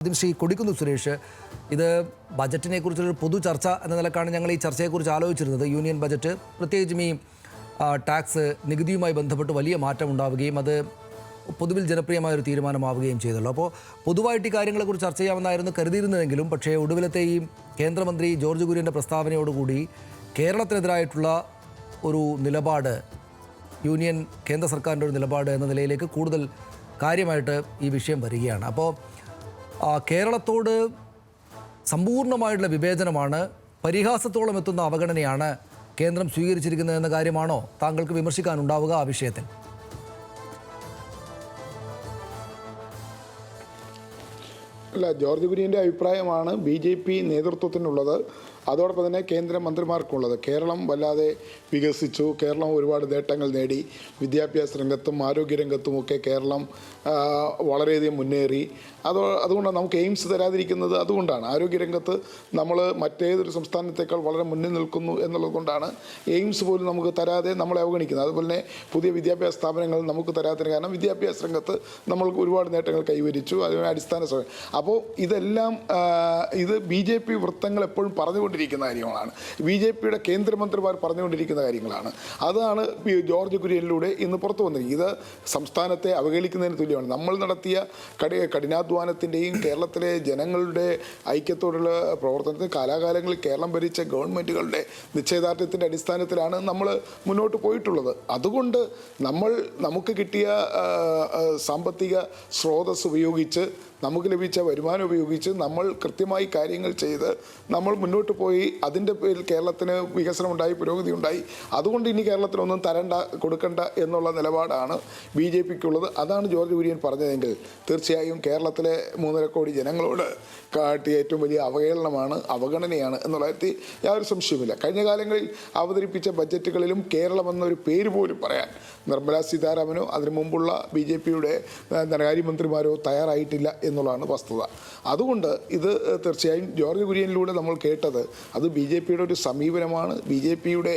ആദ്യം ശ്രീ കൊടിക്കുന്നിൽ സുരേഷ്, ഇത് ബജറ്റിനെ കുറിച്ചൊരു പൊതു ചർച്ച എന്ന നിലക്കാണ് ഞങ്ങൾ ഈ ചർച്ചയെക്കുറിച്ച് ആലോചിച്ചിരുന്നത്. യൂണിയൻ ബജറ്റ്, പ്രത്യേകിച്ചും ഈ ടാക്സ് നികുതിയുമായി ബന്ധപ്പെട്ട് വലിയ മാറ്റം ഉണ്ടാവുകയും അത് പൊതുവിൽ ജനപ്രിയമായൊരു തീരുമാനമാവുകയും ചെയ്തല്ലോ. അപ്പോൾ പൊതുവായിട്ട് ഈ കാര്യങ്ങളെക്കുറിച്ച് ചർച്ച ചെയ്യാമെന്നായിരുന്നു കരുതിയിരുന്നതെങ്കിലും, പക്ഷേ ഒടുവിലത്തെ ഈ കേന്ദ്രമന്ത്രി ജോർജ് കുര്യൻ്റെ പ്രസ്താവനയോടുകൂടി കേരളത്തിനെതിരായിട്ടുള്ള ഒരു നിലപാട്, യൂണിയൻ കേന്ദ്ര സർക്കാരിൻ്റെ ഒരു നിലപാട് എന്ന നിലയിലേക്ക് കൂടുതൽ കാര്യമായിട്ട് ഈ വിഷയം വരികയാണ്. അപ്പോൾ കേരളത്തോട് സമ്പൂർണ്ണമായിട്ടുള്ള വിവേചനമാണ്, പരിഹാസത്തോളം എത്തുന്ന അവഗണനയാണ് കേന്ദ്രം സ്വീകരിച്ചിരിക്കുന്നത് എന്ന കാര്യമാണോ താങ്കൾക്ക് വിമർശിക്കാനുണ്ടാവുക ആ വിഷയത്തിൽ? അല്ല, ജോർജ് കുര്യൻ്റെ അഭിപ്രായമാണ് BJP നേതൃത്വത്തിനുള്ളത്. അതോടൊപ്പം തന്നെ കേന്ദ്രമന്ത്രിമാർക്കുള്ളത്. കേരളം വല്ലാതെ വികസിച്ചു, കേരളം ഒരുപാട് നേട്ടങ്ങൾ നേടി, വിദ്യാഭ്യാസ രംഗത്തും ആരോഗ്യരംഗത്തുമൊക്കെ കേരളം വളരെയധികം മുന്നേറി. അതുകൊണ്ടാണ് നമുക്ക് എയിംസ് തരാതിരിക്കുന്നത്. അതുകൊണ്ടാണ് ആരോഗ്യരംഗത്ത് നമ്മൾ മറ്റേതൊരു സംസ്ഥാനത്തേക്കാൾ വളരെ മുന്നിൽ നിൽക്കുന്നു എന്നുള്ളത് കൊണ്ടാണ് എയിംസ് പോലും നമുക്ക് തരാതെ നമ്മളെ അവഗണിക്കുന്നത്. അതുപോലെ തന്നെ പുതിയ വിദ്യാഭ്യാസ സ്ഥാപനങ്ങൾ നമുക്ക് തരാത്തതിന് കാരണം വിദ്യാഭ്യാസ രംഗത്ത് നമ്മൾ ഒരുപാട് നേട്ടങ്ങൾ കൈവരിച്ചു. അതിന് അടിസ്ഥാന അപ്പോൾ ഇതെല്ലാം ഇത് BJP വൃത്തങ്ങൾ എപ്പോഴും പറഞ്ഞുകൊണ്ടിരിക്കുന്ന കാര്യങ്ങളാണ്, BJPയുടെ കേന്ദ്രമന്ത്രിമാർ പറഞ്ഞുകൊണ്ടിരിക്കുന്ന കാര്യങ്ങളാണ്. അതാണ് ജോർജ് കുര്യനിലൂടെ ഇന്ന് പുറത്തു വന്നിരിക്കുന്നത്. ഇത് സംസ്ഥാനത്തെ അവഹേളിക്കുന്നതിന് തുല്യമാണ്. നമ്മൾ നടത്തിയ കഠിനാധ്വാനത്തിൻ്റെയും കേരളത്തിലെ ജനങ്ങളുടെ ഐക്യത്തോടുള്ള പ്രവർത്തനത്തിന് കാലാകാലങ്ങളിൽ കേരളം ഭരിച്ച ഗവൺമെൻറ്റുകളുടെ നിശ്ചയദാർഢ്യത്തിൻ്റെ അടിസ്ഥാനത്തിലാണ് നമ്മൾ മുന്നോട്ട് പോയിട്ടുള്ളത്. അതുകൊണ്ട് നമുക്ക് കിട്ടിയ സാമ്പത്തിക സ്രോതസ് ഉപയോഗിച്ച്, നമുക്ക് ലഭിച്ച വരുമാനം ഉപയോഗിച്ച് നമ്മൾ കൃത്യമായി കാര്യങ്ങൾ ചെയ്ത് നമ്മൾ മുന്നോട്ട് പോയി. അതിൻ്റെ പേരിൽ കേരളത്തിന് വികസനമുണ്ടായി, പുരോഗതി ഉണ്ടായി. അതുകൊണ്ട് ഇനി കേരളത്തിനൊന്നും തരണ്ട, കൊടുക്കണ്ട എന്നുള്ള നിലപാടാണ് BJPക്കുള്ളത്. അതാണ് ജോർജ് കുര്യൻ പറഞ്ഞതെങ്കിൽ തീർച്ചയായും കേരളത്തിലെ 3.5 കോടി ജനങ്ങളോട് കാട്ടിയ ഏറ്റവും വലിയ അവഹേളനമാണ്, അവഗണനയാണ് എന്നുള്ള കാര്യത്തിൽ യാതൊരു സംശയവുമില്ല. കഴിഞ്ഞ കാലങ്ങളിൽ അവതരിപ്പിച്ച ബജറ്റുകളിലും കേരളം എന്നൊരു പേര് പോലും പറയാൻ നിർമ്മല സീതാരാമനോ അതിനു മുമ്പുള്ള BJPയുടെ ധനകാര്യമന്ത്രിമാരോ തയ്യാറായിട്ടില്ല എന്നുള്ളതാണ് വസ്തുത. അതുകൊണ്ട് ഇത് തീർച്ചയായും ജോർജ് കുര്യനിലൂടെ നമ്മൾ കേട്ടത് അത് BJPയുടെ ഒരു സമീപനമാണ്, BJPയുടെ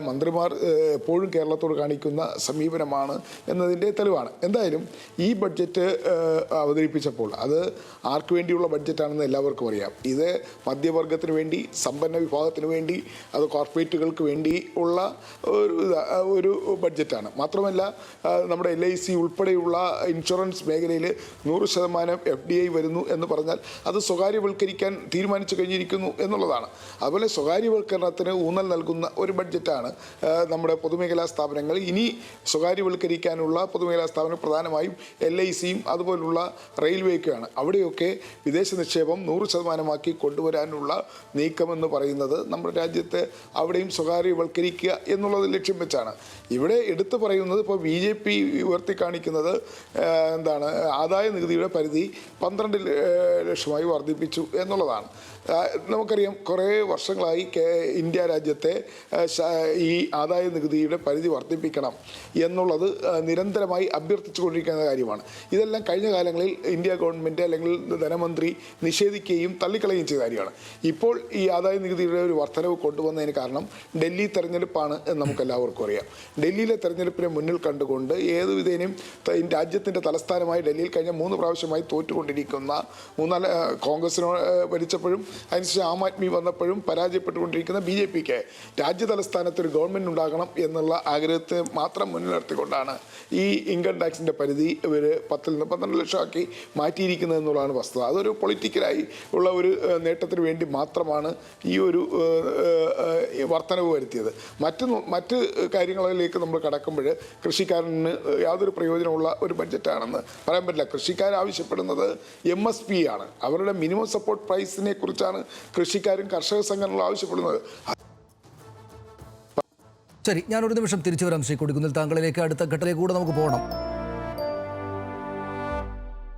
മന്ത്രിമാർ എപ്പോഴും കേരളത്തോട് കാണിക്കുന്ന സമീപനമാണ് എന്നതിൻ്റെ തെളിവാണ്. എന്തായാലും ഈ ബഡ്ജറ്റ് അവതരിപ്പിച്ചപ്പോൾ അത് ആർക്ക് വേണ്ടിയുള്ള ബഡ്ജറ്റാണെന്ന് എല്ലാവർക്കും അറിയാം. ഇത് മധ്യവർഗത്തിന് വേണ്ടി, സമ്പന്ന വിഭാഗത്തിന് വേണ്ടി, അത് കോർപ്പറേറ്റുകൾക്ക് വേണ്ടി ഉള്ള ഒരു ബഡ്ജറ്റാണ്. മാത്രമല്ല നമ്മുടെ LIC ഉൾപ്പെടെയുള്ള ഇൻഷുറൻസ് മേഖലയിൽ 100% FDI വരുന്നു എന്ന് പറഞ്ഞാൽ അത് സ്വകാര്യവൽക്കരിക്കാൻ തീരുമാനിച്ചു കഴിഞ്ഞിരിക്കുന്നു എന്നുള്ളതാണ്. അതുപോലെ സ്വകാര്യവൽക്കരണത്തിന് ഊന്നൽ നൽകുന്ന ഒരു ബഡ്ജറ്റാണ് നമ്മുടെ പൊതുമേഖലാ സ്ഥാപനങ്ങൾ. ഇനി സ്വകാര്യവൽക്കരിക്കാനുള്ള പൊതുമേഖലാ സ്ഥാപനം പ്രധാനമായും LICയും അതുപോലുള്ള റെയിൽവേയൊക്കെയാണ്. അവിടെയൊക്കെ വിദേശ നിക്ഷേപം 100%ആക്കി കൊണ്ടുവരാനുള്ള നീക്കമെന്ന് പറയുന്നത് നമ്മുടെ രാജ്യത്തെ അവിടെയും സ്വകാര്യവൽക്കരിക്കുക എന്നുള്ളത് ലക്ഷ്യം വെച്ചാണ്. ഇവിടെ എടുത്തു പറയുന്നത് ഇപ്പോൾ BJP ഉയർത്തി കാണിക്കുന്നത് എന്താണ്, ആദായ നികുതിയുടെ പരിധി 12 ലക്ഷമായി വർദ്ധിപ്പിച്ചു എന്നുള്ളതാണ്. നമുക്കറിയാം കുറേ വർഷങ്ങളായി ഇന്ത്യ രാജ്യത്തെ ഈ ആദായ നികുതിയുടെ പരിധി വർദ്ധിപ്പിക്കണം എന്നുള്ളത് നിരന്തരമായി അഭ്യർത്ഥിച്ചു കൊണ്ടിരിക്കുന്ന കാര്യമാണ്. ഇതെല്ലാം കഴിഞ്ഞ കാലങ്ങളിൽ ഇന്ത്യ ഗവൺമെൻറ് അല്ലെങ്കിൽ ധനമന്ത്രി നിഷേധിക്കുകയും തള്ളിക്കളയുകയും ചെയ്ത കാര്യമാണ്. ഇപ്പോൾ ഈ ആദായ നികുതിയുടെ ഒരു വർധനവ് കൊണ്ടുവന്നതിന് കാരണം ഡൽഹി തെരഞ്ഞെടുപ്പാണ് എന്ന് നമുക്കെല്ലാവർക്കും അറിയാം. ഡൽഹിയിലെ തെരഞ്ഞെടുപ്പിനെ മുന്നിൽ കണ്ടുകൊണ്ട് ഏത് വിധേനയും രാജ്യത്തിൻ്റെ തലസ്ഥാനമായി ഡൽഹിയിൽ കഴിഞ്ഞ 3 പ്രാവശ്യമായി തോറ്റുകൊണ്ടിരിക്കുന്ന, 3-4 കോൺഗ്രസിനോ ഭരിച്ചപ്പോഴും അതിനുശേഷം ആം ആദ്മി വന്നപ്പോഴും പരാജയപ്പെട്ടുകൊണ്ടിരിക്കുന്ന BJPക്ക് രാജ്യ തലസ്ഥാനത്തൊരു ഗവൺമെൻറ് ഉണ്ടാകണം എന്നുള്ള ആഗ്രഹത്തെ മാത്രം മുന്നിൽ നിർത്തിക്കൊണ്ടാണ് ഈ ഇൻകം ടാക്സിൻ്റെ പരിധി ഇവർ 10 നിന്ന് 12 ലക്ഷമാക്കി മാറ്റിയിരിക്കുന്നത് എന്നുള്ളതാണ് വസ്തുത. അതൊരു പൊളിറ്റിക്കലായി ഉള്ള ഒരു നേട്ടത്തിന് വേണ്ടി മാത്രമാണ് ഈ ഒരു വർധനവ് വരുത്തിയത്. മറ്റ് കാര്യങ്ങളിലേക്ക് നമ്മൾ കടക്കുമ്പോൾ കൃഷിക്കാരന് യാതൊരു പ്രയോജനമുള്ള ഒരു ബഡ്ജറ്റാണെന്ന് പറയാൻ പറ്റില്ല. കൃഷിക്കാർ ആവശ്യപ്പെടുന്നത് MSP ആണ്. അവരുടെ മിനിമം സപ്പോർട്ട് പ്രൈസിനെ കുറിച്ചാണ് കൃഷിക്കാരും കർഷക സംഘടനകളും ആവശ്യപ്പെടുന്നത്. ശരി, ഞാനൊരു നിമിഷം തിരിച്ചു വരാം ശ്രീ കൊടിക്കുന്നിൽ. താങ്കളിലേക്ക് അടുത്ത ഘട്ടത്തിലേക്ക് കൂടെ നമുക്ക് പോകണം.